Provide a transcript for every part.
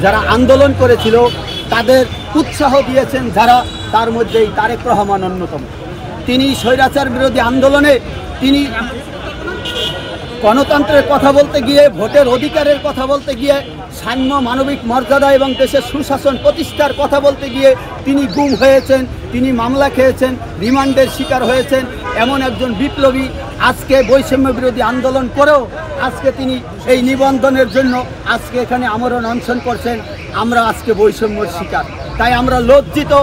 যারা আন্দোলন করেছিল তাদের উৎসাহ দিয়েছেন যারা, তার মধ্যেই তারেক রহমান অন্যতম। তিনি স্বৈরাচার বিরোধী আন্দোলনে তিনি গণতন্ত্রের কথা বলতে গিয়ে, ভোটের অধিকারের কথা বলতে গিয়ে, সাম্য মানবিক মর্যাদা এবং দেশের সুশাসন প্রতিষ্ঠার কথা বলতে গিয়ে তিনি গুম হয়েছেন, তিনি মামলা খেয়েছেন, রিমান্ডের শিকার হয়েছেন। এমন একজন বিপ্লবী আজকে বৈষম্য বিরোধী আন্দোলন করেও আজকে তিনি এই নিবন্ধনের জন্য আজকে এখানে আমরণ অনশন করছেন। আমরা আজকে বৈষম্যের শিকার, তাই আমরা লজ্জিত।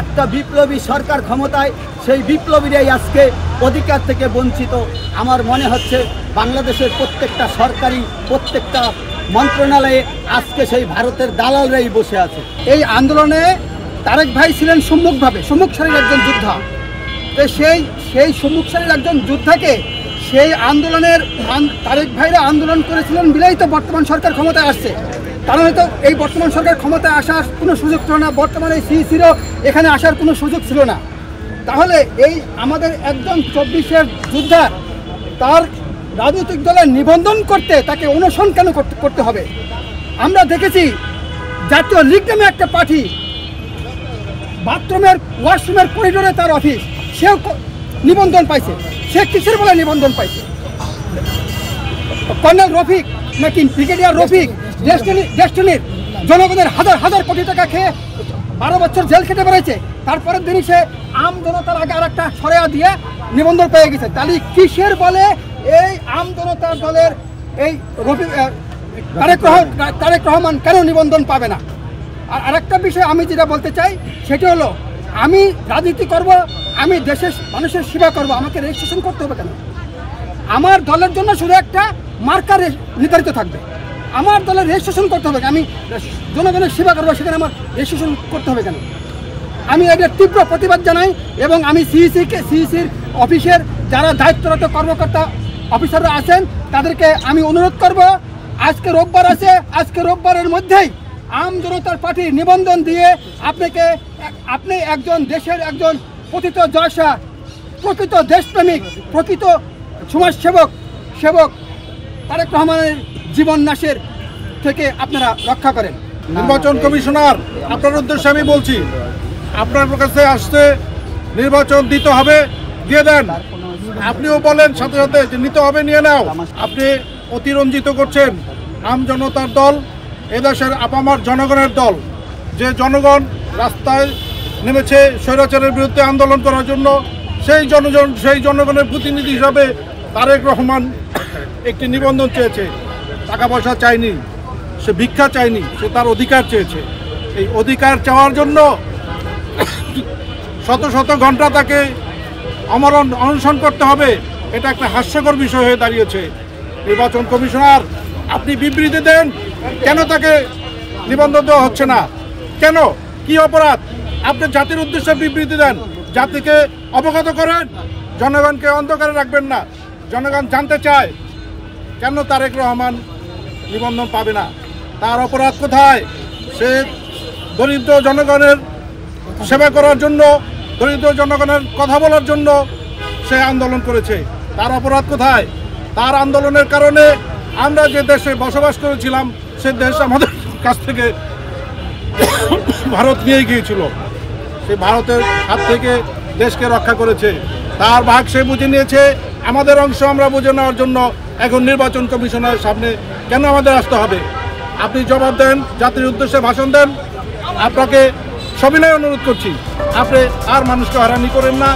একটা বিপ্লবী সরকার ক্ষমতায়, সেই বিপ্লবীরাই আজকে অধিকার থেকে বঞ্চিত। আমার মনে হচ্ছে বাংলাদেশের প্রত্যেকটা সরকারি, প্রত্যেকটা মন্ত্রণালয়ে আজকে সেই ভারতের দালালরাই বসে আছে। এই আন্দোলনে তারেক ভাই ছিলেন সম্মুখ সারির একজন যোদ্ধা। তো সেই সম্মুখ সারির একজন যোদ্ধাকে সেই আন্দোলনের তারেক ভাইরা আন্দোলন করেছিলেন বিলেই তো বর্তমান সরকার ক্ষমতায় আসছে। কারণ হয়তো এই বর্তমান সরকার ক্ষমতায় আসার কোনো সুযোগ ছিল না, বর্তমানে সিইসিরও এখানে আসার কোনো সুযোগ ছিল না। তাহলে এই আমাদের একজন 24-এর যোদ্ধা তার রাজনৈতিক দলের নিবন্ধন করতে তাকে অনশন কেন করতে হবে? আমরা দেখেছি জাতীয় লীগ নামে একটা পার্টি, বাথরুমের ওয়াশরুমের করিডোরে তার অফিস, সেও নিবন্ধন পাইছে। সে কিসের বলে নিবন্ধন পাইছে? কর্নেল রফিক নাকি ব্রিগেডিয়ার রফিক ডেস্টিনির জনগণের হাজার হাজার কোটি টাকা খেয়ে 12 বছর জেল খেটে বেড়েছে। তারপরের দিনই সে আম জনতার আগে আর একটা সরেয়া দিয়ে নিবন্ধন পেয়ে গেছে। তাহলে কিসের বলে এই আম জনতার দলের এই তারেক রহমান কেন নিবন্ধন পাবে না? আর আরেকটা বিষয় আমি যেটা বলতে চাই সেটা হলো, আমি রাজনীতি করব, আমি দেশের মানুষের সেবা করব, আমাকে রেজিস্ট্রেশন করতে হবে কেন? আমার দলের জন্য শুধু একটা মার্কার নির্ধারিত থাকবে, আমার দলের রেজিস্ট্রেশন করতে হবে। আমি জনগণের সেবা করবো, সেখানে আমার রেজিস্ট্রেশন করতে হবে কেন? আমি এটার তীব্র প্রতিবাদ জানাই এবং আমি সিইসির অফিসের যারা দায়িত্বরত কর্মকর্তা অফিসাররা আছেন তাদেরকে আমি অনুরোধ করব, আজকে রোববার আছে, আজকে রোববারের মধ্যেই আম জনতার পার্টির নিবন্ধন দিয়ে আপনি একজন দেশের একজন প্রকৃত জয়সা, প্রকৃত দেশপ্রেমিক, প্রকৃত সমাজসেবক তারেক রহমানের জীবন নাশের থেকে আপনারা রক্ষা করেন। নির্বাচন কমিশনার, আপনার উদ্দেশ্যে আমি বলছি, আপনার কাছে আসতে নির্বাচন দিতে হবে, দিয়ে দেন। আপনিও বলেন সাথে সাথে যে নিতে হবে, নিয়ে নাও। আপনি অতিরঞ্জিত করছেন আম জনতার দল, এদেশের আপামার জনগণের দল। যে জনগণ রাস্তায় নেমেছে স্বৈরাচারের বিরুদ্ধে আন্দোলন করার জন্য, সেই জনগণের প্রতিনিধি হিসাবে তারেক রহমান একটি নিবন্ধন চেয়েছে। টাকা পয়সা চায়নি, সে ভিক্ষা চায়নি, সে তার অধিকার চেয়েছে। এই অধিকার চাওয়ার জন্য শত শত ঘন্টা তাকে আমরণ অনশন করতে হবে। এটা একটা হাস্যকর বিষয় হয়ে দাঁড়িয়েছে। নির্বাচন কমিশনার, আপনি বিবৃতি দেন, কেন তাকে নিবন্ধন দেওয়া হচ্ছে না? কেন? কি অপরাধ? আপনি জাতির উদ্দেশ্যে বিবৃতি দেন, জাতিকে অবগত করেন, জনগণকে অন্ধকারে রাখবেন না। জনগণ জানতে চায় কেন তারেক রহমান নিবন্ধন পাবে না, তার অপরাধ কোথায়? সে দরিদ্র জনগণের সেবা করার জন্য, দরিদ্র জনগণের কথা বলার জন্য সে আন্দোলন করেছে। তার অপরাধ কোথায়? তার আন্দোলনের কারণে আমরা যে দেশে বসবাস করেছিলাম সে দেশ আমাদের কাছ থেকে ভারত নিয়ে গিয়েছিল। সে ভারতের হাত থেকে দেশকে রক্ষা করেছে, তার ভাগ সে বুঝে নিয়েছে। আমাদের অংশ আমরা বুঝে নেওয়ার জন্য এখন নির্বাচন কমিশনের সামনে কেন আমাদের আসতে হবে? আপনি জবাব দেন, জাতির উদ্দেশ্যে ভাষণ দেন। আপনাকে সবিনয় অনুরোধ করছি, আপনি আর মানুষকে হয়রানি করেন না।